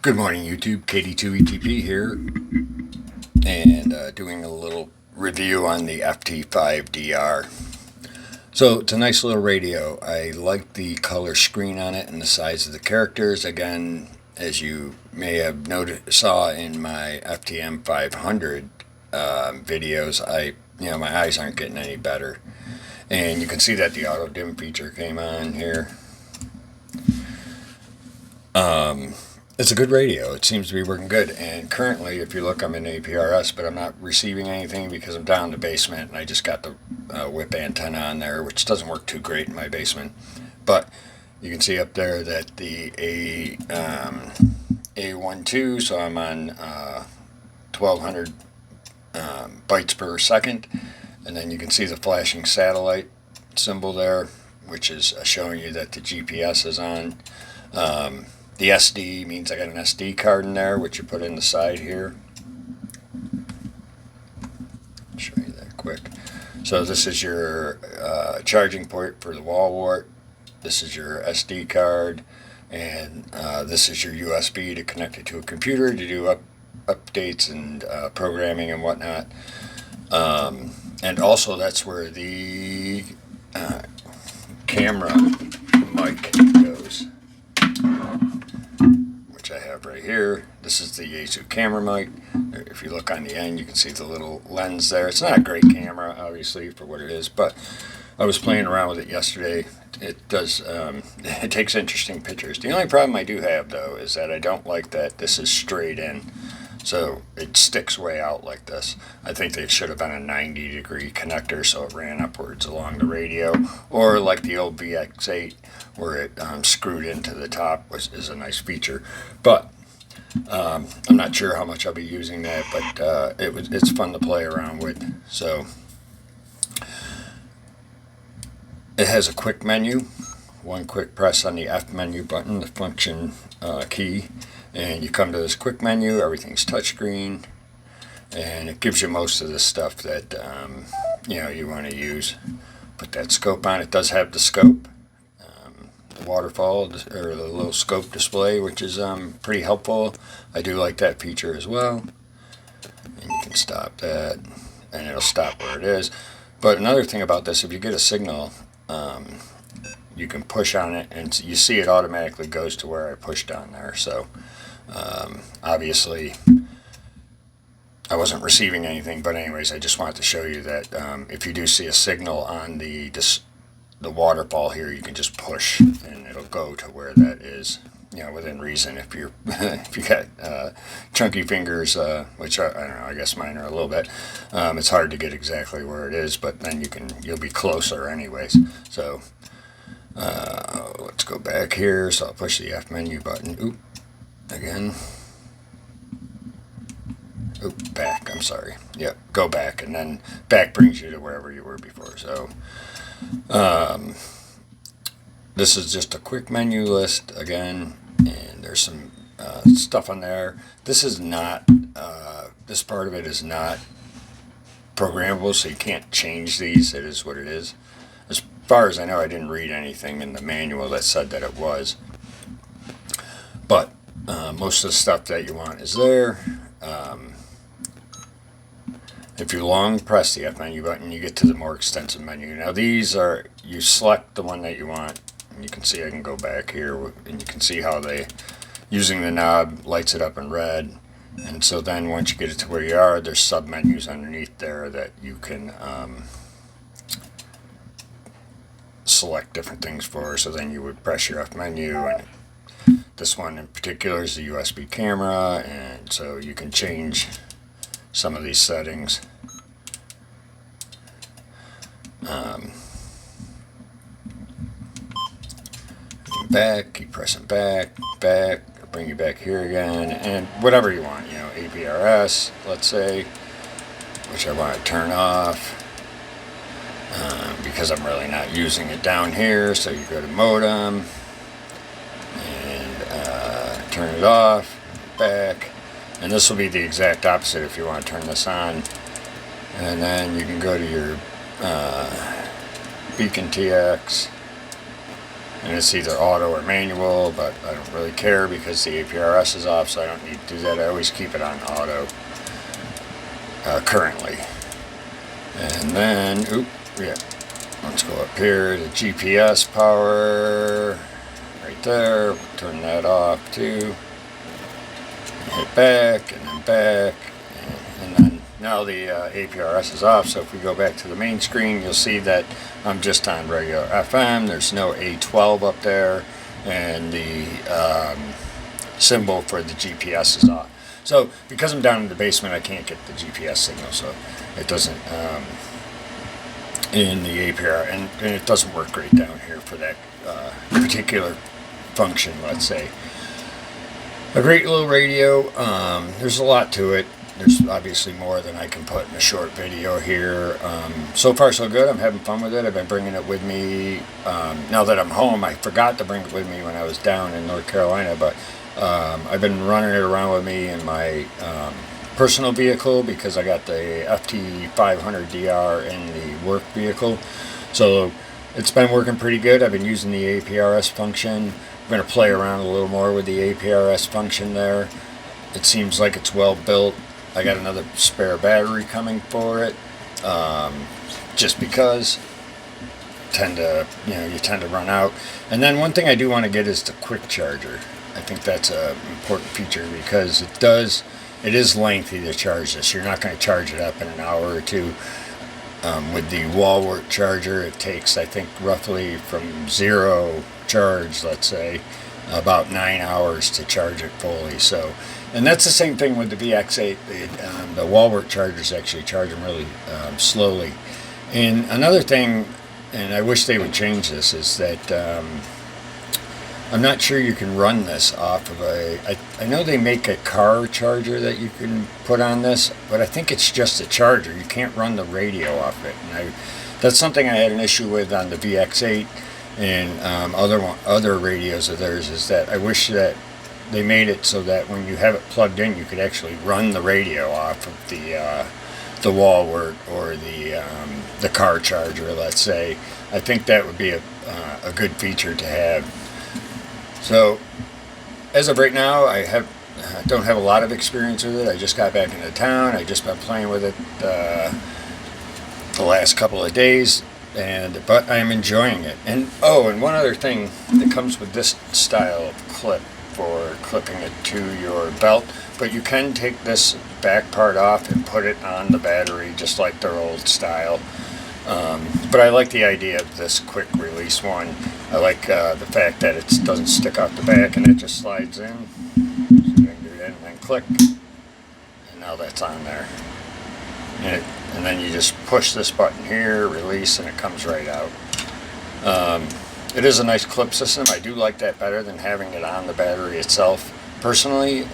Good morning, YouTube. KD2ETP here, and doing a little review on the ft5dr. So it's a nice little radio. I like the color screen on it and the size of the characters. Again, as you may have saw in my ft500 videos, my eyes aren't getting any better, and you can see that the auto dim feature came on here. It's a good radio. It seems to be working good. And currently, if you look, I'm in APRS, but I'm not receiving anything because I'm down in the basement and I just got the whip antenna on there, which doesn't work too great in my basement. But you can see up there that the A12, so I'm on 1200 bytes per second. And then you can see the flashing satellite symbol there, which is showing you that the GPS is on. The SD means I got an SD card in there, which you put in the side here. I'll show you that quick. So this is your charging port for the wall wart. This is your SD card, and this is your USB to connect it to a computer to do updates and programming and whatnot. And also that's where the camera mic goes, which I have right here. This is the Yaesu camera mic. If you look on the end, you can see the little lens there. It's not a great camera, obviously, for what it is, but I was playing around with it yesterday. It does, it takes interesting pictures. The only problem I do have, though, is that I don't like that this is straight in. So it sticks way out like this. I think they should have been a 90-degree connector so it ran upwards along the radio, or like the old VX8 where it screwed into the top, which is a nice feature. But I'm not sure how much I'll be using that, but it's fun to play around with. So it has a quick menu. One quick press on the F menu button, the function key, and you come to this quick menu. Everything's touchscreen, and it gives you most of the stuff that you want to use. Put that scope on. It does have the scope, the waterfall, or the little scope display, which is pretty helpful. I do like that feature as well. And you can stop that, and it'll stop where it is. But another thing about this, if you get a signal, you can push on it, and you see it automatically goes to where I pushed on there. So obviously I wasn't receiving anything, but anyways, I just wanted to show you that if you do see a signal on the waterfall here, you can just push and it'll go to where that is, within reason. If you got chunky fingers, which I don't know, I guess mine are a little bit, it's hard to get exactly where it is, but then you'll be closer anyways. So let's go back here. So I'll push the F menu button. Oop, again. Oop, back. I'm sorry. Yep, go back, and then back brings you to wherever you were before. So this is just a quick menu list again, and there's some stuff on there. This is not. This part of it is not programmable, so you can't change these. It is what it is. As far as I know, I didn't read anything in the manual that said that it was. But most of the stuff that you want is there. If you long press the F menu button, you get to the more extensive menu. Now these are, you select the one that you want, and you can see I can go back here, and you can see how using the knob lights it up in red. And so then once you get it to where you are, there's sub-menus underneath there that you can select different things for. So then you would press your F menu, and this one in particular is the USB camera, and so you can change some of these settings. Back, keep pressing back, bring you back here again, and whatever you want, APRS, let's say, which I want to turn off because I'm really not using it down here. So you go to modem and turn it off, back, and this will be the exact opposite if you want to turn this on. And then you can go to your Beacon TX, and it's either auto or manual, but I don't really care because the APRS is off, so I don't need to do that. I always keep it on auto currently. And then, let's go up here to GPS power, right there, turn that off too. Hit back, and then back, and then now the APRS is off, so if we go back to the main screen, you'll see that I'm just on regular FM. There's no A12 up there, and the symbol for the GPS is off. So because I'm down in the basement, I can't get the GPS signal, so it doesn't in the APR, and it doesn't work great down here for that particular function, let's say. A great little radio. There's a lot to it. There's obviously more than I can put in a short video here. So far so good. I'm having fun with it. I've been bringing it with me. Now that I'm home, I forgot to bring it with me when I was down in North Carolina, but I've been running it around with me in my personal vehicle because I got the ft5dr in the work vehicle. So it's been working pretty good. I've been using the APRS function. I'm going to play around a little more with the APRS function there. It seems like it's well built. I got another spare battery coming for it, just because you tend to run out. And then one thing I do want to get is the quick charger. I think that's an important feature because it is lengthy to charge this. You're not going to charge it up in an hour or two. With the wall wart charger, it takes, I think, roughly from zero charge, let's say, about 9 hours to charge it fully. So, and that's the same thing with the VX8. The wall wart chargers actually charge them really slowly. And another thing, and I wish they would change this, is that I'm not sure you can run this off of I know they make a car charger that you can put on this, but I think it's just a charger. You can't run the radio off it. And that's something I had an issue with on the VX8 and other radios of theirs, is that I wish that they made it so that when you have it plugged in, you could actually run the radio off of the wall wart or the car charger, let's say. I think that would be a good feature to have. So, as of right now, I don't have a lot of experience with it. I just got back into town. I just been playing with it the last couple of days, but I am enjoying it. And one other thing that comes with this style of clip for clipping it to your belt, but you can take this back part off and put it on the battery just like their old style. But I like the idea of this quick release one. I like the fact that it doesn't stick out the back and it just slides in. So you can do that and then click, and now that's on there. And then you just push this button here, release, and it comes right out. It is a nice clip system. I do like that better than having it on the battery itself. Personally,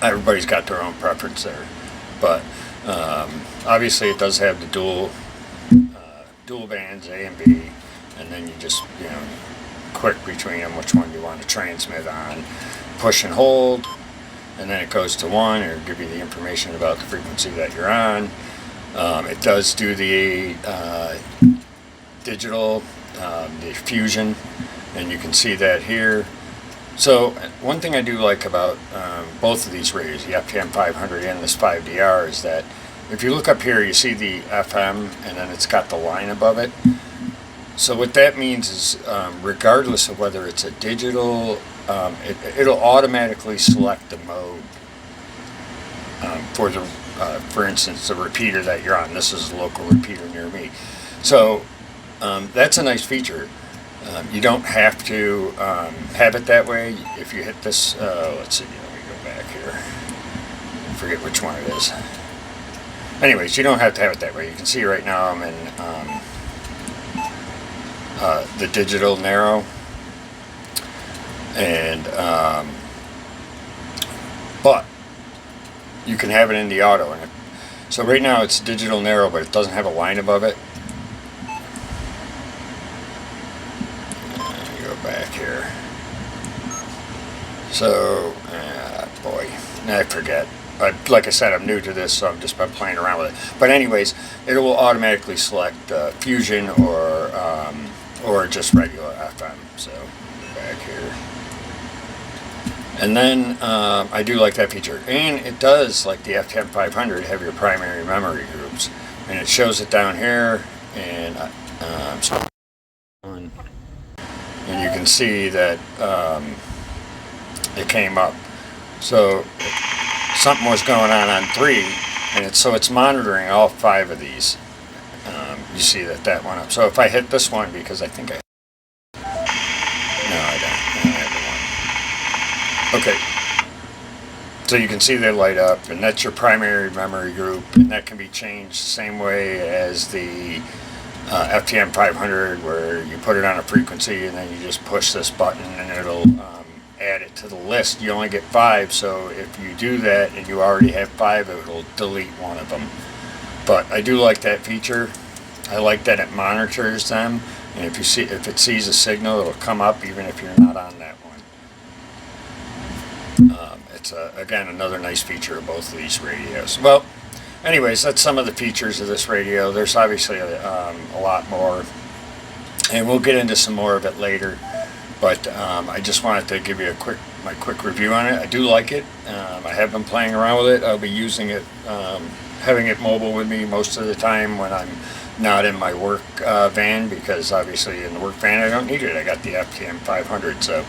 everybody's got their own preference there, but obviously it does have the dual bands, A and B, and then you just quick between them which one you want to transmit on. Push and hold, and then it goes to one, or give you the information about the frequency that you're on. It does do the digital, the fusion, and you can see that here. So one thing I do like about both of these radios, the ft500 and this 5DR, is that if you look up here, you see the FM, and then it's got the line above it. So what that means is, regardless of whether it's a digital, it'll automatically select the mode for instance, the repeater that you're on. This is a local repeater near me. So that's a nice feature. You don't have to have it that way. If you hit this, let's see, let me go back here. I forget which one it is. Anyways, you don't have to have it that way. You can see right now I'm in the digital narrow, and but you can have it in the auto. And so right now it's digital narrow, but it doesn't have a line above it. Let me go back here. So, boy, I forget. Like I said, I'm new to this, so I've just been playing around with it. But anyways, it will automatically select fusion or or just regular FM. So back here. And then I do like that feature. And it does, like the ft5dr, have your primary memory groups. And it shows it down here. And and you can see that it came up. So something was going on 3. And it's monitoring all 5 of these. You see that went up. So if I hit this one, because I think I... No, I don't have the one. Okay. So you can see they light up, and that's your primary memory group, and that can be changed the same way as the ft5dr, where you put it on a frequency and then you just push this button and it'll add it to the list. You only get 5, so if you do that and you already have 5, it'll delete one of them. But I do like that feature. I like that it monitors them, and if it sees a signal, it'll come up even if you're not on that one. It's again another nice feature of both of these radios. Well, anyways, that's some of the features of this radio. There's obviously a lot more, and we'll get into some more of it later. But I just wanted to give you my quick review on it. I do like it. I have been playing around with it. I'll be using it, having it mobile with me most of the time when I'm not in my work van, because obviously in the work van I don't need it. I got the ft5dr. So,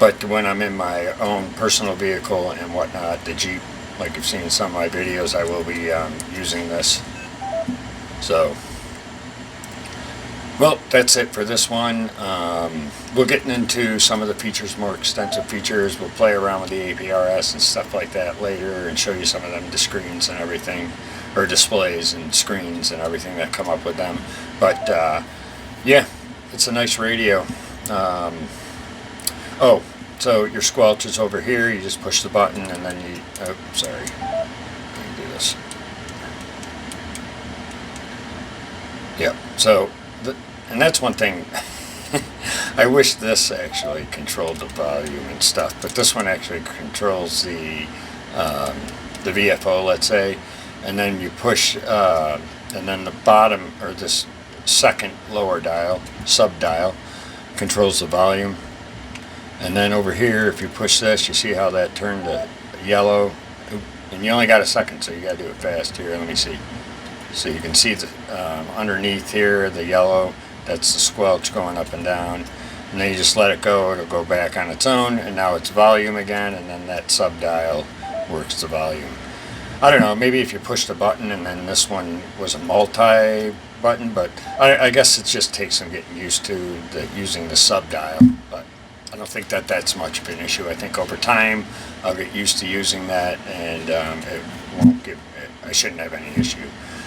but when I'm in my own personal vehicle and whatnot, the Jeep, like you've seen in some of my videos, I will be using this. So, well, that's it for this one. We'll get into some of the features, more extensive features. We'll play around with the APRS and stuff like that later and show you some of them, the screens and everything, or displays and screens and everything that come up with them. But yeah, it's a nice radio. Oh, so your squelch is over here. You just push the button and then you... Oh, sorry. Let me do this. Yep. So... And that's one thing. I wish this actually controlled the volume and stuff, but this one actually controls the VFO, let's say, and then you push, and then the bottom, or this second lower dial, sub dial, controls the volume. And then over here, if you push this, you see how that turned to yellow, and you only got a second, so you got to do it fast here. Let me see. So you can see the underneath here, the yellow. That's the squelch going up and down, and then you just let it go. It'll go back on its own, and now it's volume again, and then that sub dial works the volume. I don't know, maybe if you push the button and then this one was a multi button, but I guess it just takes some getting used to using the sub dial. But I don't think that's much of an issue. I think over time I'll get used to using that, and I shouldn't have any issue,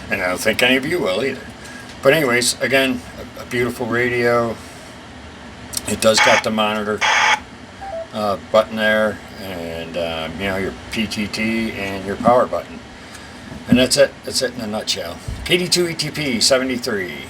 and I don't think any of you will either. But anyways, again, a beautiful radio. It does got the monitor button there, and you know, your PTT and your power button. And that's it. That's it in a nutshell. KD2 ETP 73.